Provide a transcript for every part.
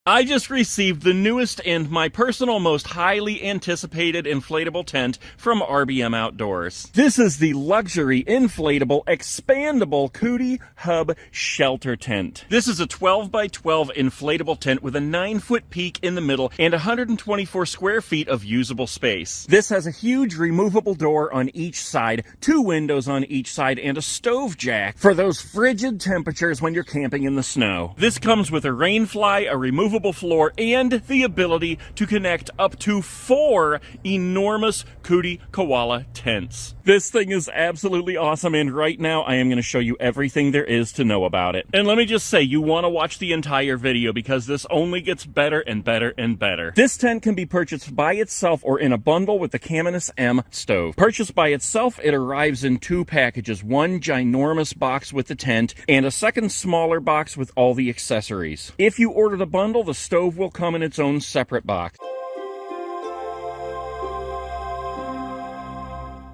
I just received the newest and my personal most highly anticipated inflatable tent from RBM Outdoors. This is the luxury inflatable expandable Coody Hub Shelter tent. This is a 12 by 12 inflatable tent with a 9-foot peak in the middle and 124 square feet of usable space. This has a huge removable door on each side, 2 windows on each side, and a stove jack for those frigid temperatures when you're camping in the snow. This comes with a rain fly, a removable floor, and the ability to connect up to 4 enormous Coody koala tents. This thing is absolutely awesome, and right now I am going to show you everything there is to know about it. And let me just say, you want to watch the entire video because this only gets better and better and better. This tent can be purchased by itself or in a bundle with the Caminus M stove. Purchased by itself, it arrives in 2 packages, one ginormous box with the tent and a second smaller box with all the accessories. If you order the bundle, the stove will come in its own separate box.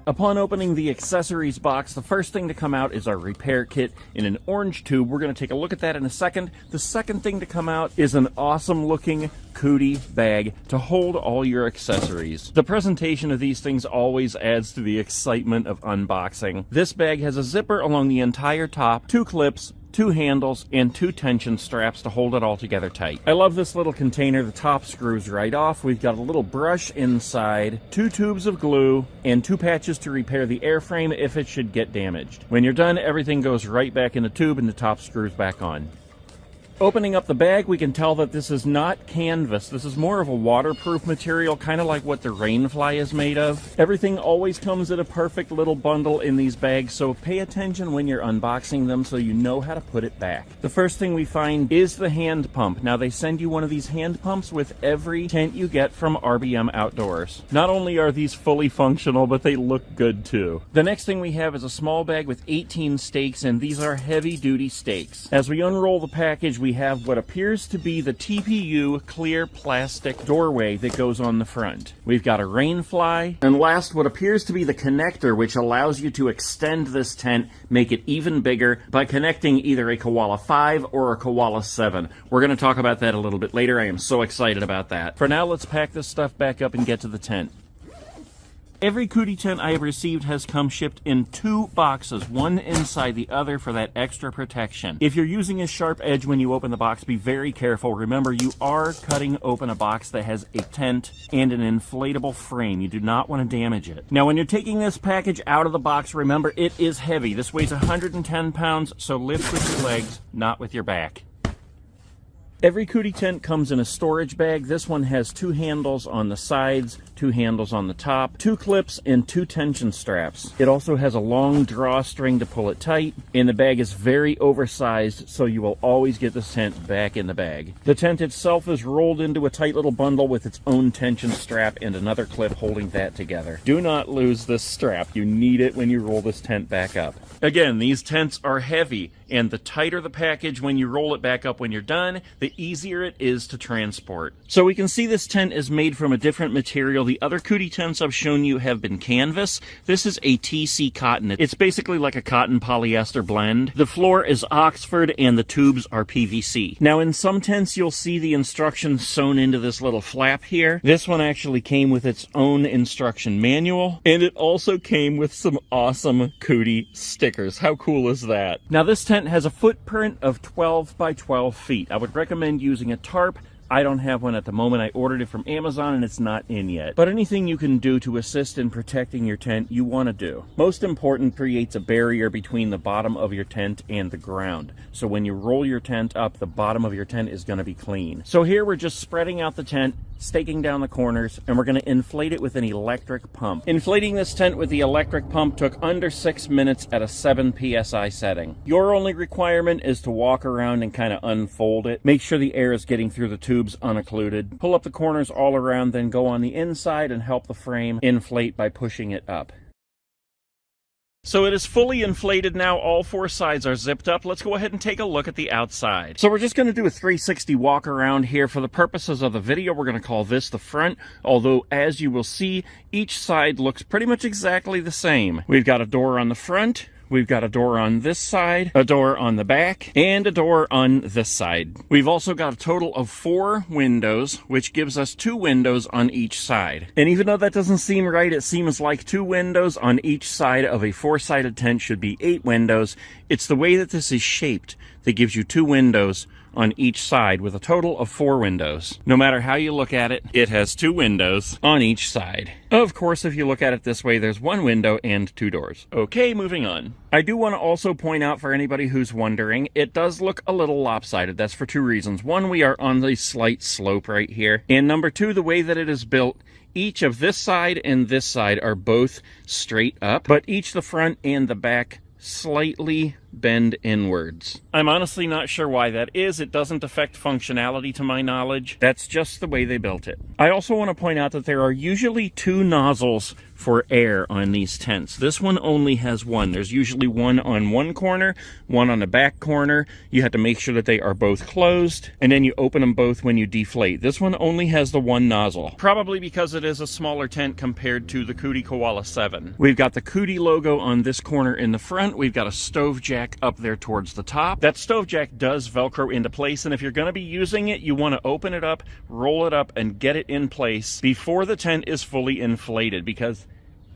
Upon opening the accessories box, the first thing to come out is our repair kit in an orange tube. We're going to take a look at that in a second. The second thing to come out is an awesome looking Coody bag to hold all your accessories. The presentation of these things always adds to the excitement of unboxing. This bag has a zipper along the entire top, 2 clips, 2 handles, and 2 tension straps to hold it all together tight. I love this little container. The top screws right off. We've got a little brush inside, 2 tubes of glue, and 2 patches to repair the airframe if it should get damaged. When you're done, everything goes right back in the tube and the top screws back on. Opening up the bag, we can tell that this is not canvas. This is more of a waterproof material, kind of like what the rainfly is made of. Everything always comes in a perfect little bundle in these bags, so pay attention when you're unboxing them so you know how to put it back. The first thing we find is the hand pump. Now, they send you one of these hand pumps with every tent you get from RBM Outdoors. Not only are these fully functional, but they look good too. The next thing we have is a small bag with 18 stakes, and these are heavy-duty stakes. As we unroll the package, we have what appears to be the TPU clear plastic doorway that goes on the front. We've got a rain fly, and last, what appears to be the connector, which allows you to extend this tent, make it even bigger by connecting either a Koala 5 or a Koala 7. We're going to talk about that a little bit later. I am so excited about that. For now, let's pack this stuff back up and get to the tent. Every Coody tent I have received has come shipped in 2 boxes, one inside the other for that extra protection. If you're using a sharp edge when you open the box, be very careful. Remember, you are cutting open a box that has a tent and an inflatable frame. You do not want to damage it. Now, when you're taking this package out of the box, remember, it is heavy. This weighs 110 pounds, so lift with your legs, not with your back. Every Coody tent comes in a storage bag. This one has 2 handles on the sides, 2 handles on the top, 2 clips, and 2 tension straps. It also has a long drawstring to pull it tight, and the bag is very oversized, so you will always get this tent back in the bag. The tent itself is rolled into a tight little bundle with its own tension strap and another clip holding that together. Do not lose this strap. You need it when you roll this tent back up. Again, these tents are heavy, and the tighter the package when you roll it back up when you're done, the easier it is to transport. So we can see this tent is made from a different material. The other Coody tents I've shown you have been canvas. This is a TC cotton. It's basically like a cotton polyester blend. The floor is Oxford and the tubes are PVC. Now, in some tents you'll see the instructions sewn into this little flap here. This one actually came with its own instruction manual, and it also came with some awesome Coody stickers. How cool is that? Now, this tent has a footprint of 12 by 12 feet. I would recommend using a tarp. I don't have one at the moment. I ordered it from Amazon and it's not in yet. But anything you can do to assist in protecting your tent, you want to do. Most important, creates a barrier between the bottom of your tent and the ground. So when you roll your tent up, the bottom of your tent is going to be clean. So here we're just spreading out the tent, staking down the corners, and we're going to inflate it with an electric pump. Inflating this tent with the electric pump took under 6 minutes at a 7 psi setting. Your only requirement is to walk around and kind of unfold it. Make sure the air is getting through the tubes unoccluded. Pull up the corners all around, then go on the inside and help the frame inflate by pushing it up. So it is fully inflated now. All 4 sides are zipped up. Let's go ahead and take a look at the outside. So we're just going to do a 360 walk around here. For the purposes of the video, we're going to call this the front, although as you will see, each side looks pretty much exactly the same. We've got a door on the front. We've got a door on this side, a door on the back, and a door on this side. We've also got a total of 4 windows, which gives us 2 windows on each side. And even though that doesn't seem right, it seems like 2 windows on each side of a 4-sided tent should be 8 windows. It's the way that this is shaped that gives you 2 windows on each side with a total of 4 windows. No matter how you look at it, it has 2 windows on each side. Of course, if you look at it this way, there's 1 window and 2 doors. Okay, moving on. I do want to also point out for anybody who's wondering, it does look a little lopsided. That's for 2 reasons. 1, we are on the slight slope right here. And number 2, the way that it is built, each of this side and this side are both straight up, but each the front and the back slightly bend inwards. I'm honestly not sure why that is. It doesn't affect functionality to my knowledge. That's just the way they built it. I also want to point out that there are usually 2 nozzles for air on these tents. This one only has 1. There's usually 1 on one corner, 1 on the back corner. You have to make sure that they are both closed, and then you open them both when you deflate. This one only has the 1 nozzle, probably because it is a smaller tent compared to the Coody Koala 7. We've got the Coody logo on this corner in the front. We've got a stove jack up there towards the top. That stove jack does Velcro into place, and if you're going to be using it, you want to open it up, roll it up, and get it in place before the tent is fully inflated, because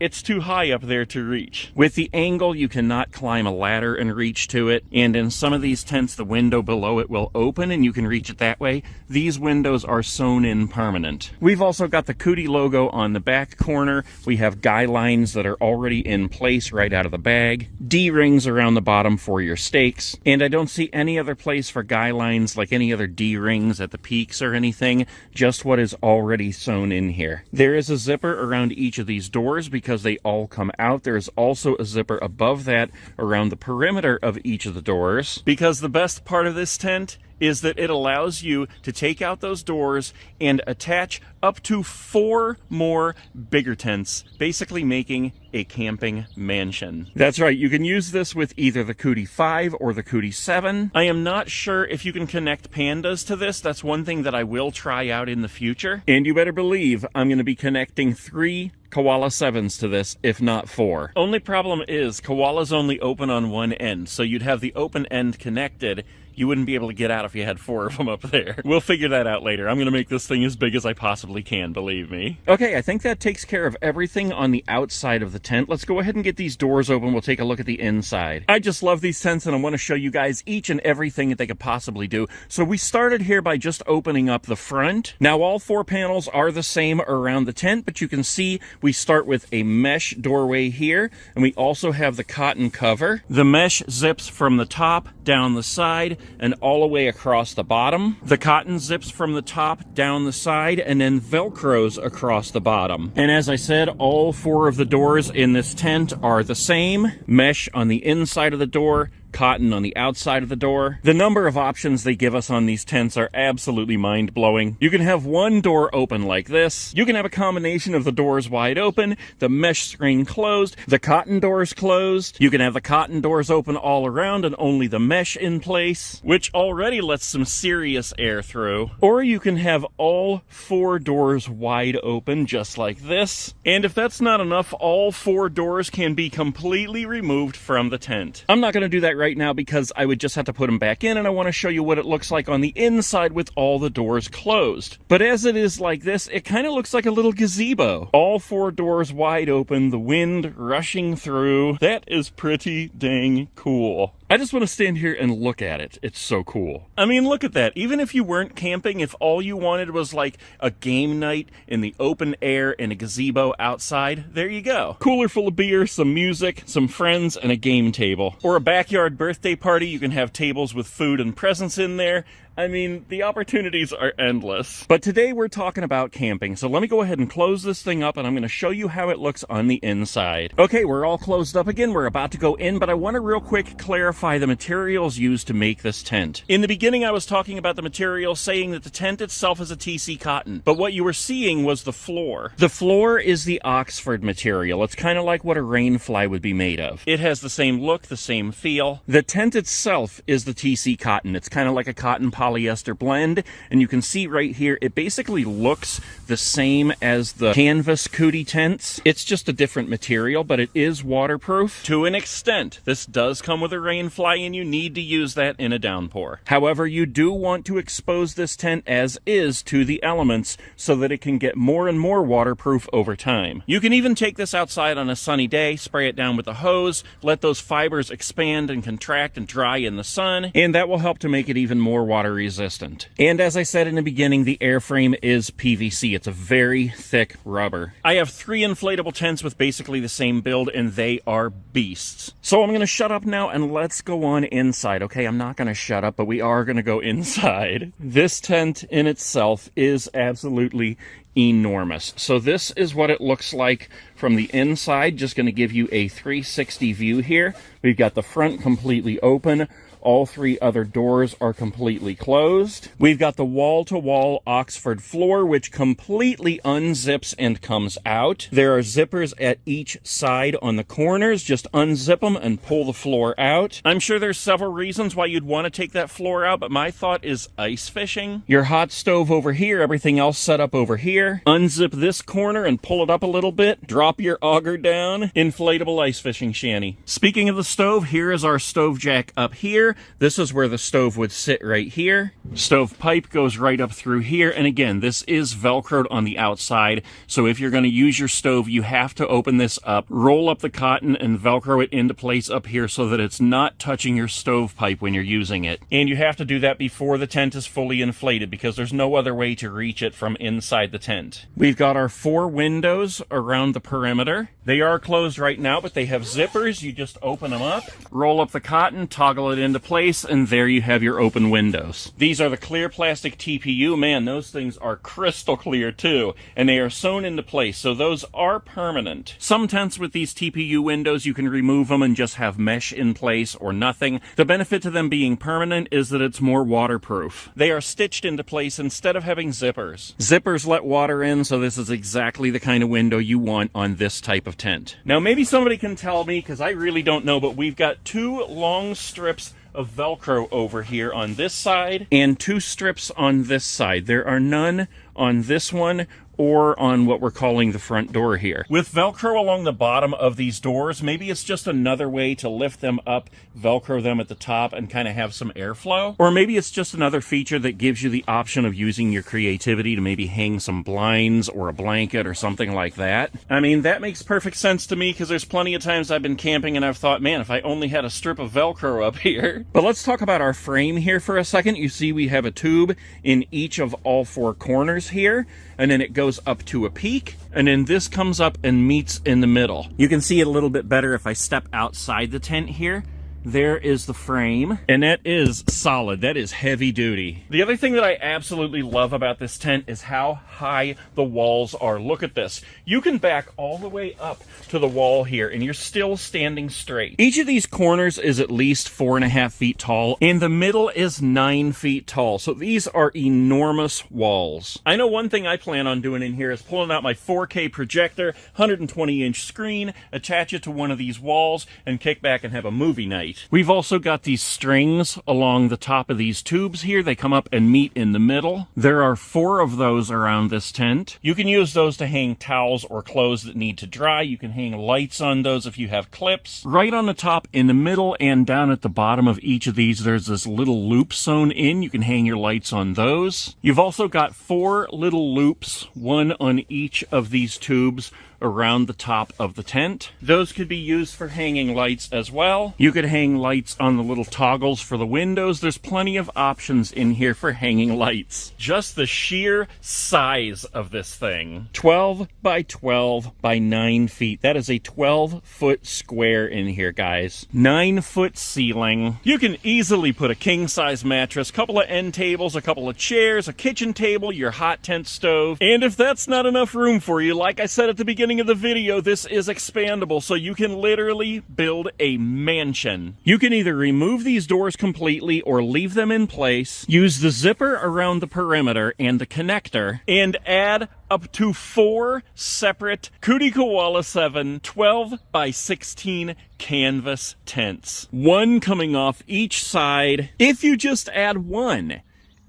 it's too high up there to reach. With the angle, you cannot climb a ladder and reach to it, and in some of these tents, the window below it will open and you can reach it that way. These windows are sewn in permanent. We've also got the Coody logo on the back corner. We have guy lines that are already in place right out of the bag. D-rings around the bottom for your stakes, and I don't see any other place for guy lines like any other D-rings at the peaks or anything, just what is already sewn in here. There is a zipper around each of these doors because they all come out. There's also a zipper above that around the perimeter of each of the doors, because the best part of this tent is that it allows you to take out those doors and attach up to 4 more bigger tents, basically making a camping mansion. That's right, you can use this with either the Coody 5 or the Coody 7. I am not sure if you can connect pandas to this. That's one thing that I will try out in the future. And you better believe I'm going to be connecting 3 Koala 7s to this, if not 4. Only problem is, koalas only open on one end, so you'd have the open end connected. You wouldn't be able to get out if you had 4 of them up there. We'll figure that out later. I'm going to make this thing as big as I possibly can, believe me. Okay, I think that takes care of everything on the outside of the tent. Let's go ahead and get these doors open. We'll take a look at the inside. I just love these tents, and I want to show you guys each and everything that they could possibly do. So we started here by just opening up the front. Now all 4 panels are the same around the tent, but you can see we start with a mesh doorway here, and we also have the cotton cover. The mesh zips from the top down the side and all the way across the bottom. The cotton zips from the top down the side and then velcros across the bottom. And as I said, all 4 of the doors in this tent are the same. Mesh on the inside of the door, cotton on the outside of the door. The number of options they give us on these tents are absolutely mind-blowing. You can have one door open like this. You can have a combination of the doors wide open, the mesh screen closed, the cotton doors closed. You can have the cotton doors open all around and only the mesh in place, which already lets some serious air through. Or you can have all 4 doors wide open just like this. And if that's not enough, all 4 doors can be completely removed from the tent. I'm not going to do that right now because I would just have to put them back in, and I want to show you what it looks like on the inside with all the doors closed. But as it is like this, it kind of looks like a little gazebo. All 4 doors wide open, the wind rushing through. That is pretty dang cool. I just want to stand here and look at it. It's so cool. I mean, look at that. Even if you weren't camping, if all you wanted was like a game night in the open air in a gazebo outside, there you go. Cooler full of beer, some music, some friends, and a game table. Or a backyard birthday party. You can have tables with food and presents in there. I mean, the opportunities are endless. But today we're talking about camping, so let me go ahead and close this thing up, and I'm going to show you how it looks on the inside. Okay, we're all closed up again. We're about to go in, but I want to real quick clarify the materials used to make this tent. In the beginning, I was talking about the material, saying that the tent itself is a TC cotton, but what you were seeing was the floor. The floor is the Oxford material. It's kind of like what a rain fly would be made of. It has the same look, the same feel. The tent itself is the TC cotton. It's kind of like a cotton polyester blend, and you can see right here, it basically looks the same as the canvas Coody tents. It's just a different material, but it is waterproof to an extent. This does come with a rain fly, and you need to use that in a downpour. However, you do want to expose this tent as is to the elements so that it can get more and more waterproof over time. You can even take this outside on a sunny day, spray it down with a hose, let those fibers expand and contract and dry in the sun, and that will help to make it even more water resistant. And as I said in the beginning, the airframe is PVC. It's a very thick rubber. I have 3 inflatable tents with basically the same build, and they are beasts. So I'm going to shut up now and let's go on inside. Okay, I'm not going to shut up, but we are going to go inside. This tent in itself is absolutely enormous. So this is what it looks like from the inside. Just going to give you a 360 view here. We've got the front completely open. All 3 other doors are completely closed. We've got the wall-to-wall Oxford floor, which completely unzips and comes out. There are zippers at each side on the corners. Just unzip them and pull the floor out. I'm sure there's several reasons why you'd want to take that floor out, but my thought is ice fishing. Your hot stove over here, everything else set up over here. Unzip this corner and pull it up a little bit. Drop your auger down. Inflatable ice fishing shanty. Speaking of the stove, here is our stove jack up here. This is where the stove would sit right here. Stove pipe goes right up through here. And again, this is Velcroed on the outside. So if you're going to use your stove, you have to open this up, roll up the cotton, and Velcro it into place up here so that it's not touching your stove pipe when you're using it. And you have to do that before the tent is fully inflated because there's no other way to reach it from inside the tent. We've got our 4 windows around the perimeter. They are closed right now, but they have zippers. You just open them up, roll up the cotton, toggle it into place, and there you have your open windows. These are the clear plastic TPU. Man, those things are crystal clear too, and they are sewn into place, so those are permanent. Some tents with these TPU windows, you can remove them and just have mesh in place or nothing. The benefit to them being permanent is that it's more waterproof. They are stitched into place instead of having zippers. Zippers let water in, so this is exactly the kind of window you want on this type of tent. Now, maybe somebody can tell me, because I really don't know, but we've got 2 long strips of Velcro over here on this side and 2 strips on this side. There are none on this one or on what we're calling the front door here. With Velcro along the bottom of these doors, maybe it's just another way to lift them up, Velcro them at the top, and kind of have some airflow. Or maybe it's just another feature that gives you the option of using your creativity to maybe hang some blinds or a blanket or something like that. I mean, that makes perfect sense to me because there's plenty of times I've been camping and I've thought, man, if I only had a strip of Velcro up here. But let's talk about our frame here for a second. You see we have a tube in each of all 4 corners here, and then it goes up to a peak, and then this comes up and meets in the middle. You can see it a little bit better if I step outside the tent here. There is the frame, and that is solid. That is heavy duty. The other thing that I absolutely love about this tent is how high the walls are. Look at this. You can back all the way up to the wall here, and you're still standing straight. Each of these corners is at least 4.5 feet tall, and the middle is 9 feet tall. So these are enormous walls. I know one thing I plan on doing in here is pulling out my 4K projector, 120-inch screen, attach it to one of these walls, and kick back and have a movie night. We've also got these strings along the top of these tubes here. They come up and meet in the middle. There are 4 of those around this tent. You can use those to hang towels or clothes that need to dry. You can hang lights on those if you have clips. Right on the top, in the middle, and down at the bottom of each of these, there's this little loop sewn in. You can hang your lights on those. You've also got 4 little loops, one on each of these tubes, around the top of the tent. Those could be used for hanging lights as well. You could hang lights on the little toggles for the windows. There's plenty of options in here for hanging lights. Just the sheer size of this thing. 12 by 12 by 9 feet. That is a 12-foot square in here, guys. 9-foot ceiling. You can easily put a king-size mattress, couple of end tables, a couple of chairs, a kitchen table, your hot tent stove. And if that's not enough room for you, like I said at the beginning of the video, this is expandable, so you can literally build a mansion. You can either remove these doors completely or leave them in place, use the zipper around the perimeter and the connector, and add up to 4 separate Coody Koala 7 12 by 16 canvas tents. One coming off each side. If you just add one,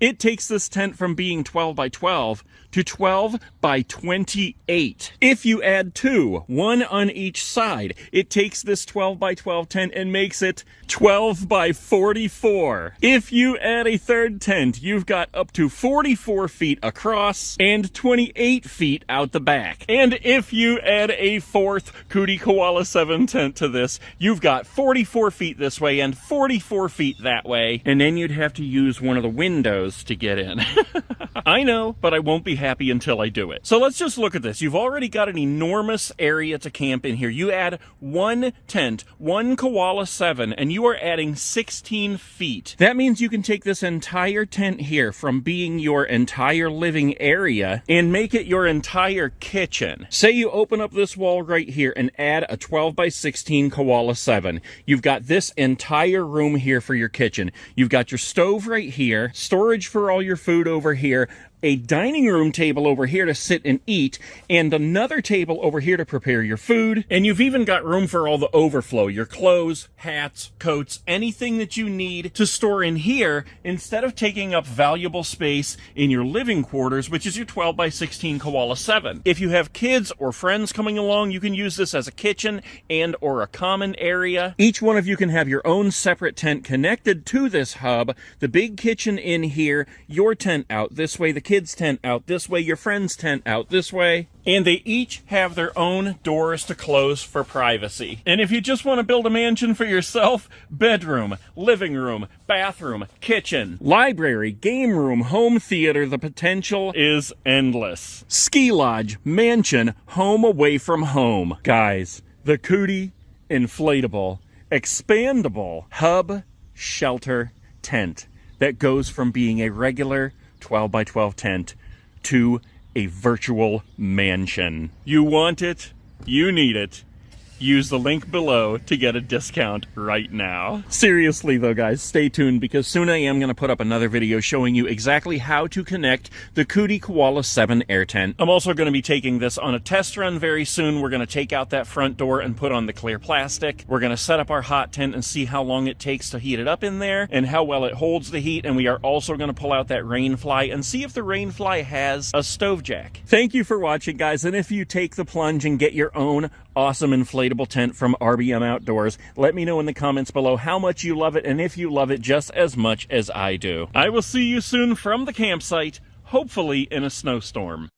It takes this tent from being 12 by 12 to 12 by 28. If you add 2, 1 on each side, it takes this 12 by 12 tent and makes it 12 by 44. If you add a third tent, you've got up to 44 feet across and 28 feet out the back. And if you add a fourth Coody Koala 7 tent to this, you've got 44 feet this way and 44 feet that way. And then you'd have to use one of the windows to get in. I know, but I won't be happy until I do it. So let's just look at this. You've already got an enormous area to camp in here. You add one tent, one Koala 7, and you are adding 16 feet. That means you can take this entire tent here from being your entire living area and make it your entire kitchen. Say you open up this wall right here and add a 12 by 16 Koala 7. You've got this entire room here for your kitchen. You've got your stove right here, storage for all your food over here, a dining room table over here to sit and eat, and another table over here to prepare your food. And you've even got room for all the overflow, your clothes, hats, coats, anything that you need to store in here instead of taking up valuable space in your living quarters, which is your 12 by 16 Koala 7. If you have kids or friends coming along, you can use this as a kitchen and or a common area. Each one of you can have your own separate tent connected to this hub. The big kitchen in here, your tent out this way, the kids' tent out this way, your friend's tent out this way, and they each have their own doors to close for privacy. And if you just want to build a mansion for yourself, bedroom, living room, bathroom, kitchen, library, game room, home theater, the potential is endless. Ski lodge, mansion, home away from home. Guys, the Coody Inflatable Expandable Hub Shelter Tent that goes from being a regular 12 by 12 tent to a virtual mansion. You want it, you need it. Use the link below to get a discount right now. Seriously though, guys, stay tuned because soon I am going to put up another video showing you exactly how to connect the Coody Koala 7 air tent. I'm also going to be taking this on a test run very soon. We're going to take out that front door and put on the clear plastic. We're going to set up our hot tent and see how long it takes to heat it up in there and how well it holds the heat. And we are also going to pull out that rainfly and see if the rainfly has a stove jack. Thank you for watching, guys. And if you take the plunge and get your own awesome inflatable tent from RBM Outdoors, let me know in the comments below how much you love it and if you love it just as much as I do. I will see you soon from the campsite, hopefully in a snowstorm.